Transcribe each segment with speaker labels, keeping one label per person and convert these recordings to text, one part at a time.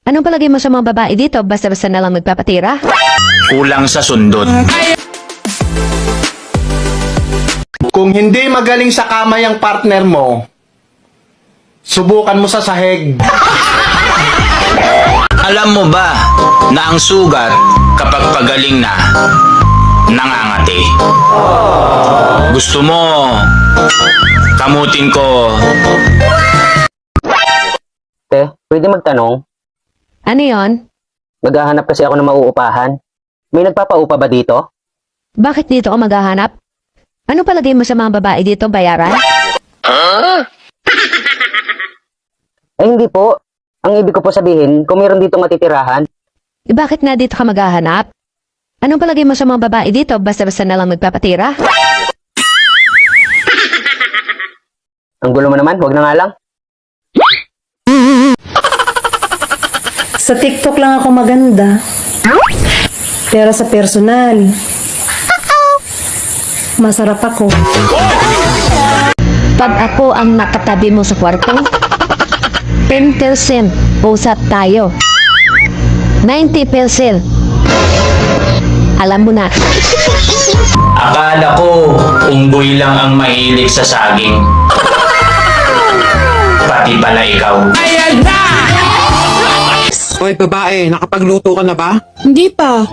Speaker 1: Anong palagay mo sa mga babae dito? Basta-basta na lang magpapatira?
Speaker 2: Kulang sa sundot.
Speaker 3: Kung hindi magaling sa kamay ang partner mo, subukan mo sa sahig.
Speaker 2: Alam mo ba na ang sugat kapag pagaling na, nangangati? Gusto mo kamutin ko?
Speaker 4: Pwede magtanong?
Speaker 1: Ano yon?
Speaker 4: Maghahanap kasi ako ng mauupahan. May nagpapaupa ba dito?
Speaker 1: Bakit dito ka maghahanap? Ano palagay mo sa mga babae dito, bayaran?
Speaker 4: Ay hindi po. Ang ibig ko po sabihin, kung meron dito matitirahan.
Speaker 1: Bakit nga dito ka maghahanap? Anong palagay mo sa mga babae dito? Basta-basta na lang magpapatira?
Speaker 4: Ang gulo mo naman, wag na nga lang.
Speaker 5: Sa TikTok lang ako maganda. Pero sa personal, masarap ako.
Speaker 1: Pag ako ang nakatabi mo sa kwarto, 10% pusat tayo. 90%. Alam mo na.
Speaker 2: Akala ko unggoy lang ang mahilig sa saging. Pati pala ikaw.
Speaker 6: Hoy babae, nakapagluto ka na ba?
Speaker 7: Hindi pa.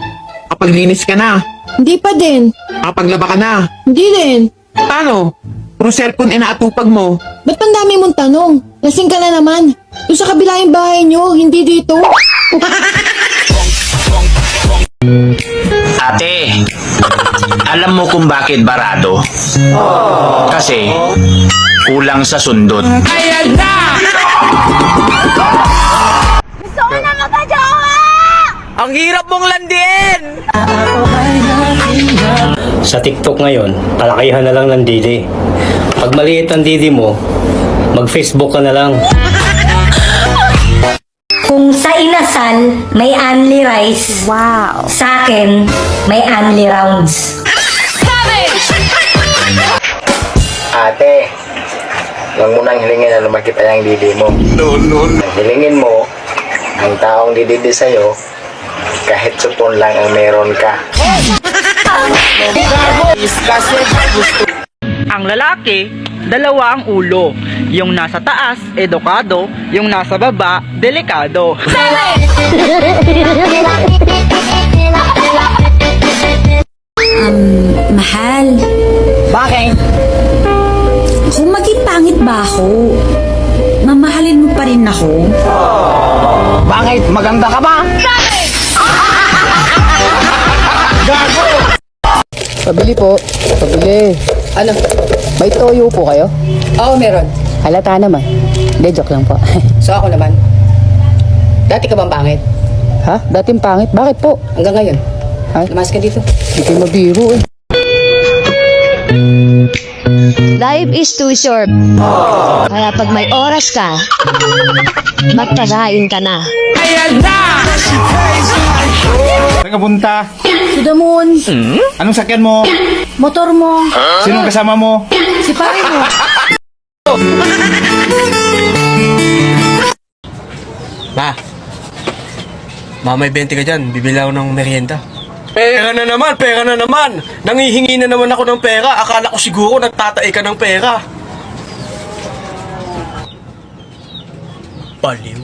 Speaker 6: Nakapaglinis ka na?
Speaker 7: Hindi pa din.
Speaker 6: Nakapaglaba ka na?
Speaker 7: Hindi din.
Speaker 6: Paano? Puro cellphone inaatupag mo.
Speaker 7: Ba't pang dami mong tanong? Lasing ka na naman. Doon sa kabila yung bahay nyo, hindi dito.
Speaker 2: Ate, alam mo kung bakit barado? Kasi kulang sa sundot.
Speaker 6: Ang hirap mong landiin!
Speaker 8: Sa TikTok ngayon, palakihan na lang ng dili. Pag maliit ang dili mo, mag-Facebook ka na lang.
Speaker 9: Kung sa inasal, may only rice. Wow. Sa akin, may only rounds.
Speaker 4: Ate, huwag mo nang hilingin na lumaki pa yung didi mo. Ang hilingin mo, ang taong dididi sa'yo, kahit supon lang ang meron ka.
Speaker 10: Ang lalaki, dalawa ang ulo. Yung nasa taas, edukado. Yung nasa baba, delikado.
Speaker 9: Mahal.
Speaker 10: Bakit?
Speaker 9: Kung maging pangit ba ako, mamahalin mo pa rin ako?
Speaker 10: Bakit? Maganda ka ba?
Speaker 6: Pabili po. Pabili.
Speaker 5: Ano?
Speaker 6: May toyo po kayo?
Speaker 5: Oo, meron.
Speaker 6: Halata naman. Hindi, joke lang po.
Speaker 5: So ako naman. Dati ka bang pangit?
Speaker 6: Ha? Dating pangit? Bakit po?
Speaker 5: Hanggang ngayon?
Speaker 6: Ha?
Speaker 5: Lumas ka dito.
Speaker 6: Hindi kayo mabiro eh.
Speaker 1: Life is too short. Kaya pag may oras ka, magpagain ka na.
Speaker 3: Saan ka punta?
Speaker 9: To the moon,
Speaker 3: Anong sakyan mo?
Speaker 9: motor mo,
Speaker 3: Sinong kasama mo?
Speaker 9: si pare mo.
Speaker 8: May 20 ka dyan, bibili ako ng merienda.
Speaker 6: Pera na naman, pera na naman. Nangihingi na naman ako ng pera. Akala ko siguro nagtatae ka ng pera. Baliw.